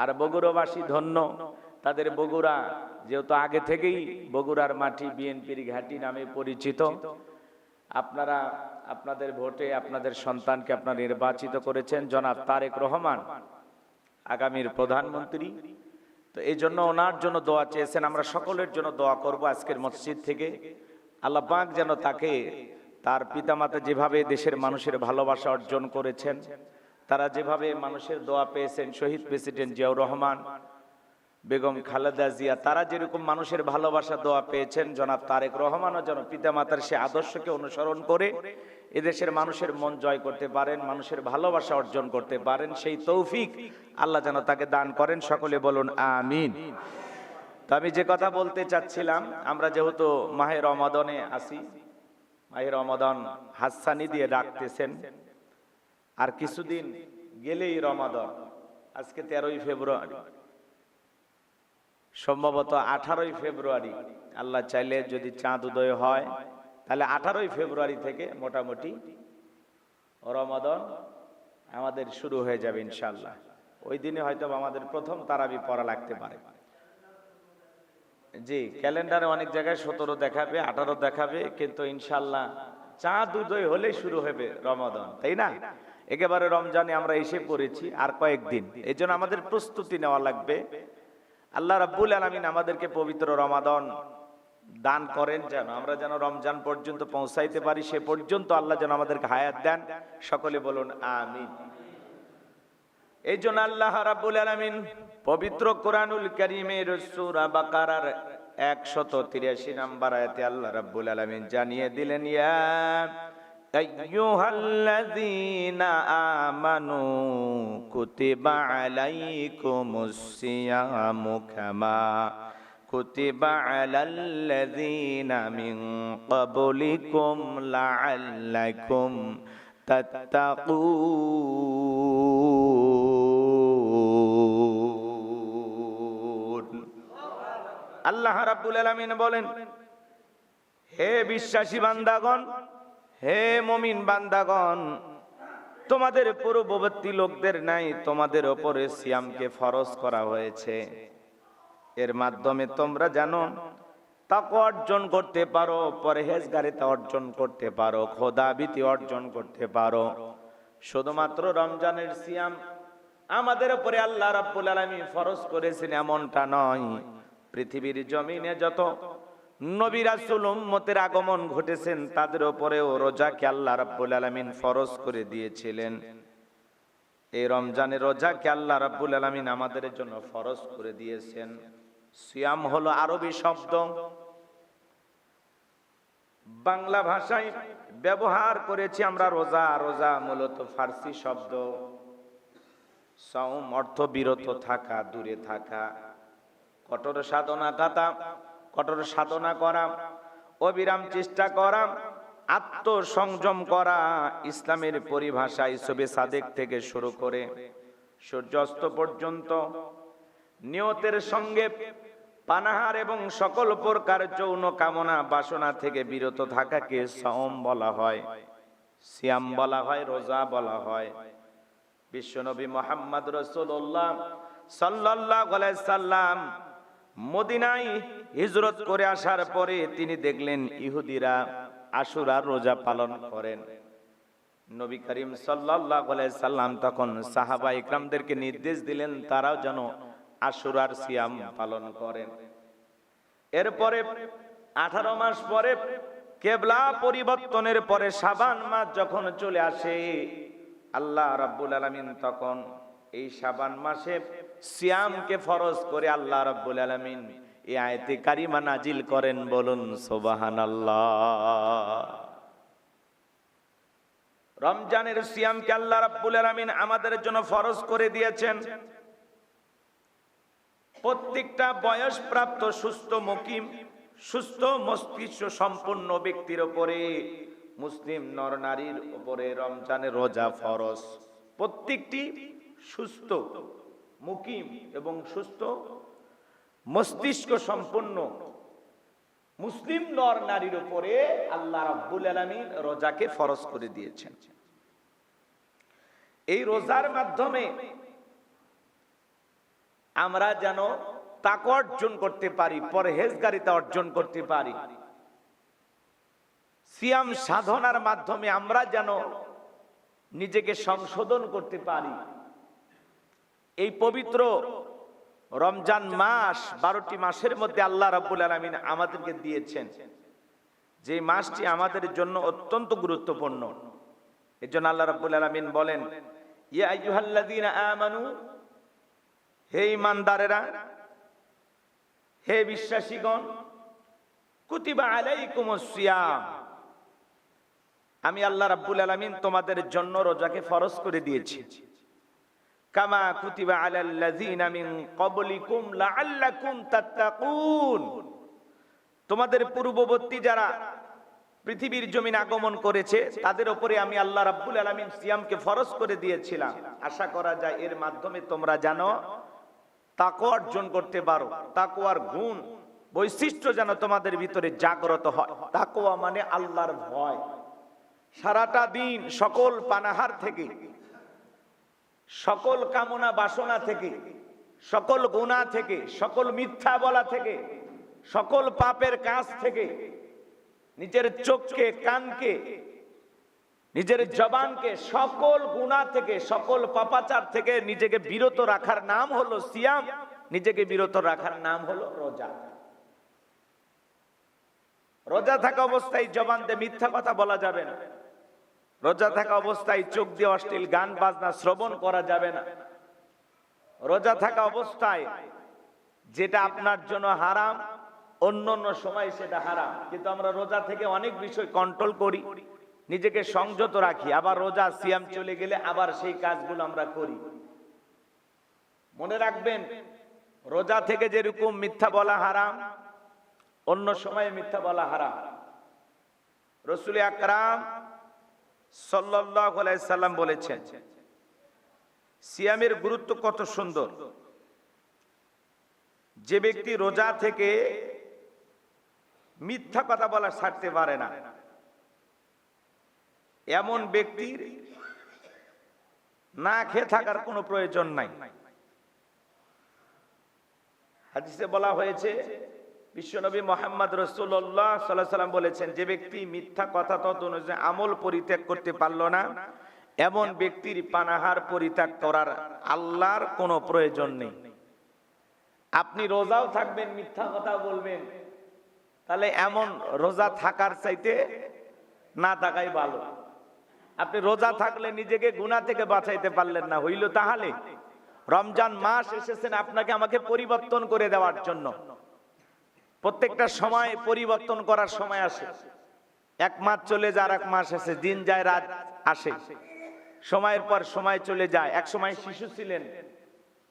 আর বগুড়াবাসী ধন্য, তাদের বগুড়া যেহেতু আগে থেকেই বগুড়ার মাটি বিএনপির ঘাঁটি নামে পরিচিত। আপনারা আপনাদের ভোটে আপনাদের সন্তানকে আপনারা নির্বাচিত করেছেন জনাব তারেক রহমান আগামীর প্রধানমন্ত্রী। তো এই জন্য ওনার জন্য দোয়া চেয়েছেন, আমরা সকলের জন্য দোয়া করব আজকের মসজিদ থেকে। আল্লাহ পাক যেন তাকে, তার পিতামাতা যেভাবে দেশের মানুষের ভালোবাসা অর্জন করেছেন, তারা যেভাবে মানুষের দোয়া পেয়েছেন, শহীদ প্রেসিডেন্ট জিয়াউর রহমান, বেগম খালেদা জিয়া, তারা যেরকম মানুষের ভালোবাসা দোয়া পেয়েছেন, জনাব তারেক রহমানও যেন পিতামাতার সে আদর্শকে অনুসরণ করে এদেশের মানুষের মন জয় করতে পারেন, মানুষের ভালোবাসা অর্জন করতে পারেন, সেই তৌফিক আল্লাহ যেন তাকে দান করেন। সকলে বলুন আমিন। তো আমি যে কথা বলতে চাচ্ছিলাম, আমরা যেহেতু মাহে রমাদানে আছি, মাহে রমাদান হাসানি দিয়ে ডাকতেছেন, আর কিছুদিন গেলেই রমাদান। আজকে 13ই ফেব্রুয়ারি, সম্ভবত 18ই ফেব্রুয়ারি, আল্লাহ চাইলে যদি চাঁদ উদয় হয় তাহলে 18ই ফেব্রুয়ারি থেকে মোটামুটি রমাদান আমাদের শুরু হয়ে যাবে ইনশাআল্লাহ। ওই দিনে হয়তো আমাদের প্রথম তারাবি পড়া লাগতে পারে। জি, ক্যালেন্ডারে অনেক জায়গায় 17 দেখাবে, 18 দেখাবে, কিন্তু ইনশাআল্লাহ চাঁদ উদয় হলেই শুরু হবে রমাদান, তাই না? একেবারে রমজানে আমরা এসে পড়েছি, আর কয়েকদিন, এই জন্য আমাদের প্রস্তুতি নেওয়া লাগবে। আল্লাহ রাব্বুল আলামিন আমাদেরকে পবিত্র রমাদান দান করেন, যেন আমরা যেন রমজান পর্যন্ত পৌঁছাইতে পারি, সে পর্যন্ত আল্লাহ যেন আমাদেরকে হায়াত দেন। সকলে বলুন আমিন। এই জন্য আল্লাহ রাব্বুল আলামিন পবিত্র কোরআনুল কারীমের সূরা বাকারার 183 নম্বর আয়াতে আল্লাহ রাব্বুল আলামিন জানিয়ে দিলেন, ইয়া আইয়ুহাল্লাযীনা আমানু কুতিবা আলাইকুমুস সিয়ামু কামা কুতিবা আলাল্লাযীনা মিন ক্বাবলিকুম লাআল্লাকুম তাত্তাকুন। আল্লাহ রাব্বুল আলামিন বলেন, হে বিশ্বাসী বান্দাগণ, হে মুমিন বান্দাগণ, তোমাদের পূর্ববর্তী লোকদের নাই তোমাদের উপরে সিয়ামকে ফরজ করা হয়েছে। এর মাধ্যমে তোমরা জানো তাকওয়া অর্জন করতে পারো, পরহেজগারিতা অর্জন করতে পারো, খোদাভীতি অর্জন করতে পারো। শুধুমাত্র রমজানের সিয়াম আমাদের উপরে আল্লাহ রাব্বুল আলামিন ফরজ করেছেন এমনটা নয়। পৃথিবীর জমিনে যত নবী রাসূল উম্মতের আগমন ঘটেছেন, তাদের উপরেও রোজাকে আল্লাহ রাব্বুল আলামিন ফরজ করে দিয়েছিলেন। এই রমজানের রোজাকে আল্লাহ রাব্বুল আলামিন আমাদের জন্য ফরজ করে দিয়েছেন। সিয়াম হলো আরবি শব্দ, বাংলা ভাষায় ব্যবহার করেছি আমরা রোজা। রোজা মূলত ফার্সি শব্দ। সাওম অর্থ বিরত থাকা, দূরে থাকা, কঠোর সাধনা করা, অবিরাম চেষ্টা করা, আত্মসংযম করা। ইসলামের পরিভাষায় শবে সাদেক থেকে শুরু করে সূর্যাস্ত পর্যন্ত নিয়তের সঙ্গে পানাহার এবং সকল প্রকার যৌন কামনা বাসনা থেকে বিরত থাকাকে সাওম বলা হয়, সিয়াম বলা হয়, রোজা বলা হয়। বিশ্বনবী মুহাম্মদ রাসূলুল্লাহ সাল্লাল্লাহু আলাইহি সাল্লাম মদিনায় হিজরত করে আসার পরে তিনি দেখলেন ইহুদিরা আশুরার রোজা পালন করেন। নবী করিম সাল্লাল্লাহু আলাইহি সাল্লাম তখন সাহাবা ইকরামদেরকে নির্দেশ দিলেন তারাও যেন আশুরার সিয়াম পালন করেন। এরপরে 18 মাস পরে কিবলা পরিবর্তনের পরে শাবান মাস যখন চলে আসে, আল্লাহ রাব্বুল আলামিন তখন এই শাবান মাসে সিয়ামকে ফরজ করে আল্লাহ রাব্বুল আলামিন এই আয়াতে কারিমা নাজিল করেন। বলুন সুবহানাল্লাহ। রমজানের সিয়ামকে আল্লাহ রাব্বুল আলামিন আমাদের জন্য ফরজ করে দিয়েছেন। প্রত্যেকটা বয়সপ্রাপ্ত সুস্থ মুকিম, সুস্থ মস্তিষ্ক সম্পন্ন ব্যক্তির উপরে, মুসলিম নর নারীর উপরে রমজানের রোজা ফরজ। প্রত্যেকটি সুস্থ মুকিম এবং সুস্থ মস্তিষ্ক সম্পন্ন মুসলিম নর নারীর উপরে আল্লাহ রাব্বুল আলামিন রোজাকে ফরজ করে দিয়েছেন। এই রোজার মাধ্যমে আমরা যেন তাকওয়া অর্জন করতে পারি, পরহেজগারিতা অর্জন করতে পারি। সিয়াম সাধনার মাধ্যমে আমরা যেন নিজেকে সংশোধন করতে পারি। এই পবিত্র রমজান মাস 12টি মাসের মধ্যে আল্লাহ রাব্বুল আলামিন আমাদেরকে দিয়েছেন, যে মাসটি আমাদের জন্য অত্যন্ত গুরুত্বপূর্ণ। এজন্য আল্লাহ রাব্বুল আলামিন বলেন, ইয়া আইয়ুহাল্লাযীনা আমানু, হে ঈমানদারেরা, হে বিশ্বাসীগণ, কুতিবা আলাইকুমুস সিয়াম, আমি আল্লাহ রাব্বুল আলামিন তোমাদের জন্য রোজাকে ফরজ করে দিয়েছি। কামা কুতিবা আলাল্লাযীনা মিন ক্বাবলিকুম লাআল্লাকুম তাত্তাকুন, তোমাদের পূর্ববর্তী যারা পৃথিবীর জমিন আগমন করেছে তাদের উপরে আমি আল্লাহ রাব্বুল আলামিন সিয়ামকে ফরজ করে দিয়েছিলাম, আশা করা যায় এর মাধ্যমে তোমরা জানো তাকওয়া অর্জন করতে পারো। তাকওয়ার গুণ বৈশিষ্ট্য যেন তোমাদের ভিতরে জাগ্রত হয়। তাকওয়া মানে আল্লাহর ভয়। সারাটা দিন সকল পানাহার থেকে, সকল কামনা বাসনা থেকে, সকল গুনাহ থেকে, সকল মিথ্যা বলা থেকে, সকল পাপের কাজ থেকে, নিজের চোখকে, কানকে, নিজের জবানকে সকল গুনাহ থেকে, সকল পাপাচার থেকে নিজেকে বিরত রাখার নাম হলো সিয়াম, নিজেকে বিরত রাখার নাম হলো রোজা। রোজা থাকা অবস্থায় জবান দিয়ে মিথ্যা কথা বলা যাবে না। রোজা থাকা অবস্থায় চোখ দিয়ে অশ্লীল গান বাজনা শ্রবণ করা যাবে না। রোজা থাকা অবস্থায় যেটা আপনার জন্য হারাম, অন্য অন্য সময় সেটা হারাম, কিন্তু আমরা রোজা থেকে অনেক বিষয় কন্ট্রোল করি, নিজেকে সংযত রাখি। আবার রোজা সিয়াম চলে গেলে আবার সেই কাজগুলো আমরা করি। মনে রাখবেন, রোজা থেকে যেরকম মিথ্যা বলা হারাম, অন্য সময়ে মিথ্যা বলা হারাম। রাসূল আকরাম সাল্লাল্লাহু আলাইহি সাল্লাম বলেছেন, সিয়ামের গুরুত্ব কত সুন্দর। যে ব্যক্তি রোজা থেকে মিথ্যা কথা বলা ছাড়তে পারে না, এমন ব্যক্তির না খেয়ে থাকার কোনো প্রয়োজন নাই। হাদিসে বলা হয়েছে, বিশ্বনবী মুহাম্মদ রাসূলুল্লাহ সাল্লাল্লাহু আলাইহি সাল্লাম বলেছেন, যে ব্যক্তি মিথ্যা কথা তত অনুযায়ী আমল পরিত্যাগ করতে পারল না, এমন ব্যক্তির পানাহার পরিত্যাগ করার আল্লাহর কোনো প্রয়োজন নেই। আপনি রোজাও থাকবেন, মিথ্যা কথা বলবেন, তাহলে এমন রোজা থাকার চাইতে না থাকাই ভালো। আপনি রোজা থাকলে নিজেকে গুনাহ থেকে বাঁচাইতে পারলেন না, হইল তাহলে রমজান মাস এসেছেন আপনাকে আমাকে পরিবর্তন করে দেওয়ার জন্য। প্রত্যেকটা সময় পরিবর্তন করার সময় আসে। এক মাস চলে যায়, আর এক মাস আসে, দিন যায় রাত আসে, সময়ের পর সময় চলে যায়। এক সময় শিশু ছিলেন,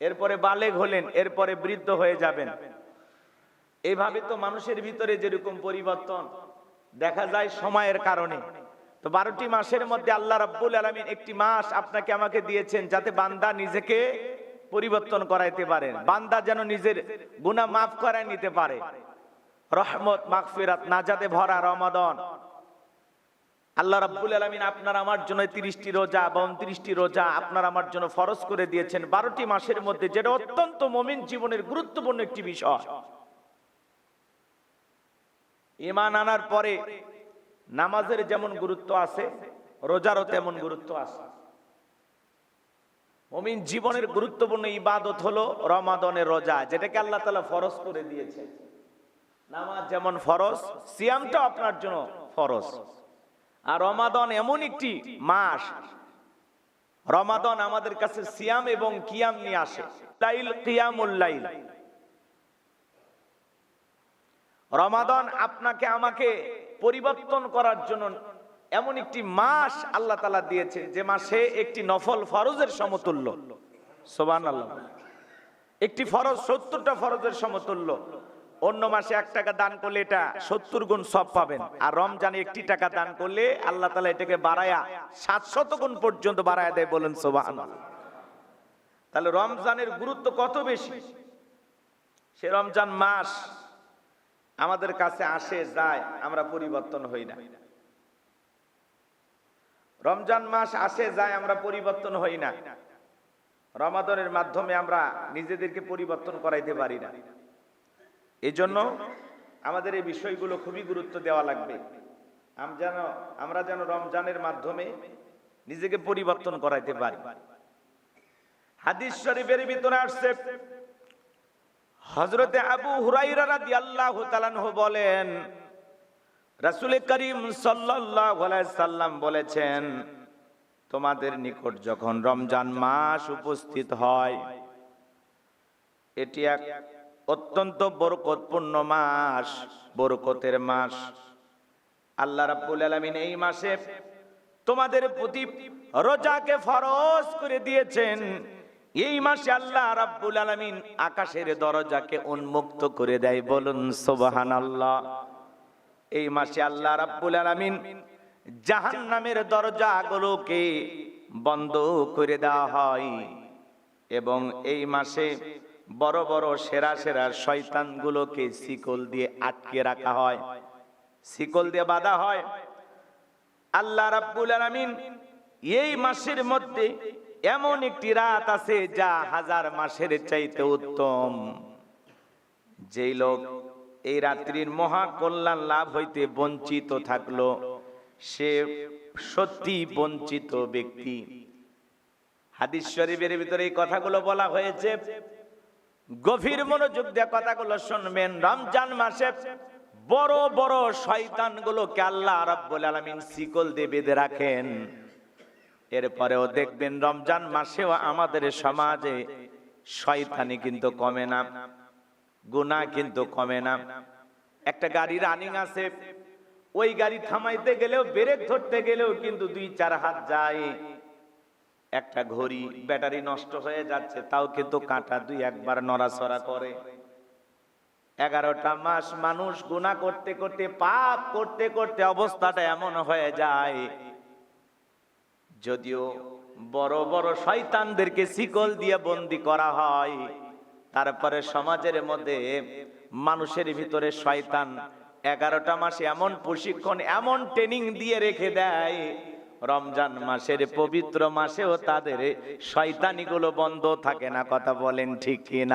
এরপরে বালেগ হলেন, এরপরে বৃদ্ধ হয়ে যাবেন। এইভাবে তো মানুষের ভিতরে যেরকম পরিবর্তন দেখা যায় সময়ের কারণে। তো 12টি মাসের মধ্যে আল্লাহ রাব্বুল আলামিন একটি মাস আপনাকে আমাকে দিয়েছেন, যাতে বান্দা নিজেকে পরিবর্তন করাইতে পারেন, বান্দা যেন নিজের গুনাহ মাফ করায় নিতে পারে। রহমত, মাগফিরাত, নাজাতে ভরা রমাদান আল্লাহ রাব্বুল আলামিন আপনার আমার জন্য 30টি রোজা বা 29টি রোজা আপনার আমার জন্য ফরজ করে দিয়েছেন 12টি মাসের মধ্যে, যেটা অত্যন্ত মুমিন জীবনের গুরুত্বপূর্ণ একটি বিষয়। ঈমান আনার পরে নামাজের যেমন গুরুত্ব আছে, রোজারও তেমন গুরুত্ব আছে। মুমিন জীবনের গুরুত্বপূর্ণ ইবাদত হলো রমাদানের রোজা, যেটাকে আল্লাহ তাআলা ফরজ করে দিয়েছেন। নামাজ যেমন ফরজ, সিয়ামটাও আপনার জন্য ফরজ। আর রমাদান এমন একটি মাস, রমাদান আমাদের কাছে সিয়াম এবং কিয়াম নিয়ে আসে। লাইল, কিয়ামুল লাইল। রমাদান আপনাকে আমাকে পরিবর্তন করার জন্য এমন একটি মাস আল্লাহ তাআলা দিয়েছে, যে মাসে একটি নফল ফরজের সমতুল্য। সুবহানাল্লাহ। একটি ফরজ 70টা ফরজের সমতুল্য। অন্য মাসে 1 টাকা দান করলে এটা 70 গুণ সওয়াব পাবেন, আর রমজানে 1 টাকা দান করলে আল্লাহ তাআলা এটাকে বাড়ায়া 700 গুণ পর্যন্ত বাড়ায়া দেয়। বলেন সুবহানাল্লাহ। তাহলে রমজানের গুরুত্ব কত বেশি। সে রমজান মাস আমাদের কাছে আসে যায়, আমরা পরিবর্তন হই না। রমজান মাস আসে যায়, আমরা পরিবর্তন হই না। রমাদানের মাধ্যমে আমরা নিজেদেরকে পরিবর্তন করাইতে পারি না। এই জন্য আমাদের এই বিষয়গুলো খুবই গুরুত্ব দেওয়া লাগবে। আমরা যেন রমজানের মাধ্যমে নিজেকে পরিবর্তন করাইতে পারি। হাদিস শরীফের ভিতরে আসছে, হযরতে আবু হুরায়রা রাদিয়াল্লাহু তাআলা আনহু বলেন, রাসূল করিম সাল্লাল্লাহু আলাইহি সাল্লাম বলেছেন, তোমাদের নিকট যখন রমজান মাস উপস্থিত হয়, এটি এক অত্যন্ত বরকতপূর্ণ মাস, বরকতের মাস। আল্লাহ রাব্বুল আলামিন এই মাসে তোমাদের প্রতি রোজাকে ফরজ করে দিয়েছেন। এই মাসে আল্লাহ রাব্বুল আলামিন আকাশের দরজাকে উন্মুক্ত করে দেয়, বলুন সুবহানাল্লাহ। এই মাসে আল্লাহ রাব্বুল আলামিন জাহান্নামের দরজাগুলোকে বন্ধ করে দেওয়া হয় এবং এই মাসে বড় বড় সেরা সেরা শয়তানগুলোকে শিকল দিয়ে আটকে রাখা হয়, শিকল দিয়ে বাঁধা হয়। আল্লাহ রাব্বুল আলামিন এই মাসের মধ্যে এমন একটি রাত আছে যা হাজার মাসের চাইতে উত্তম। যেই লোক এই রাত্রির মহা কল্যাণ লাভ হইতে বঞ্চিত থাকলো, সে সত্যি বঞ্চিত ব্যক্তি। হাদিস শরীফের ভিতরে এই কথাগুলো বলা হয়েছে, গভীর মনোযোগ দিয়ে কথাগুলো শুনবেন। রমজান মাসে বড় বড় শয়তানগুলোকে আল্লাহ রাব্বুল আলামিন শিকল দিয়ে বেঁধে রাখেন। এরপরেও দেখবেন রমজান মাসেও আমাদের সমাজে শয়তানি কিন্তু কমে না, গুনাহ কিন্তু কমে না। একটা গাড়ি রানিং আছে, ওই গাড়ি থামাইতে গেলেও ব্রেক ধরতে গেলেও কিন্তু 2-4 হাত যায়। একটা ঘড়ি ব্যাটারি নষ্ট হয়ে যাচ্ছে, তাও কিন্তু কাঁটা 2-1 নড়াচড়া করে। 11টা মাস মানুষ গুনাহ করতে করতে, পাপ করতে করতে অবস্থাটা এমন হয়ে যায়, যদিও বড় বড় শয়তানদেরকে শিকল দিয়ে বন্দী করা হয়, তারপরে সমাজের মধ্যে মানুষের ভিতরে শয়তান 11টা মাসে এমন প্রশিক্ষণ, এমন ট্রেনিং দিয়ে রেখে দেয়, রমজান মাসের পবিত্র মাসেও তাদের শয়তানিগুলো বন্ধ থাকে না। কথা বলেন ঠিক কিনা?